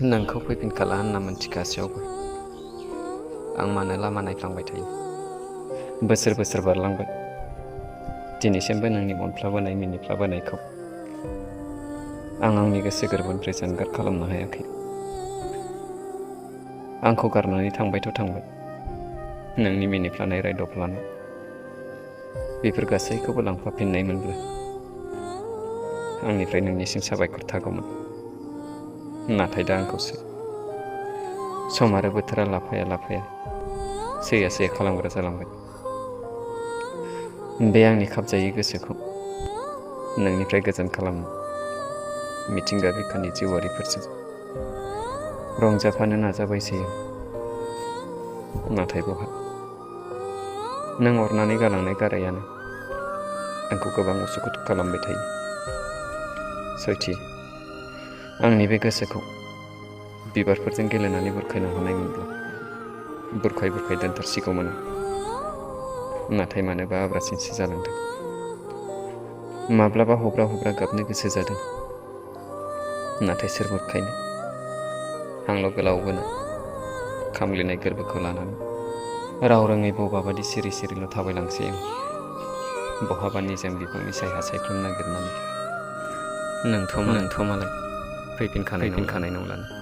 नोंखौ फैफिनखाला होनना मोनथिखासेयावबो आं मानो लामा नायफ्लांबाय थायो। बोसोर बोसोर बारलांबाय, दिनैसिमबो नोंनि अनफ्लाबोनाय मिनिफ्लाबोनायखौ आं आंनि गोसो गोरबोनिफ्राय जानगार खालामनो हायाखै। आंखौ गारनानै थांबायथ' थांबाय, नोंनि मिनिफ्लानाय रायदावफ्लानाय बेफोर गासैखौबो लांफाफिननायमोनब्ला आंनिफ्राय नोंनिसिम साबायखर थागौमोन। नाथाय दा आंखौसो सम आरो बोथोरा लाफाया लाफाया सैया सैया खालामग्रा जालांबाय। बे आंनि खाबजायै गोसोखौ नोंनिफ्राय गोजान खालामनो मिथिंगा बिखानि जिउआरिफोरजों रंजाफानो नाजाबायसै आं। नाथाय बहा, नों अरनानै गालांनाय गारायानो आंखौ गोबां उसुखुथु खालामबाय थायो। सयथि, आंनि बे गोसोखौ बिबारफोरजों गेलेनानै बुरखायनो हानायमोनब्ला बुरखाय बुरखाय दोनथारसिगौमोन। नाथाय मानोबा आब्रासिनसो जालांदों। माब्लाबा हब्रा हब्रा गाबनो गोसो जादों, नाथाय सोर बुरखायनो। हांल' गोलाव बोना खामग्लिनाय गोरबोखौ लानानै राव रोङै बबाबादि सिरि सिरिल' थाबायलांसै आं, बहाबा निजोम बिफांनि सायहा सायख्लुम नागिरनानै। नोंथ' मालाय फैफिनखानाय नंलाना।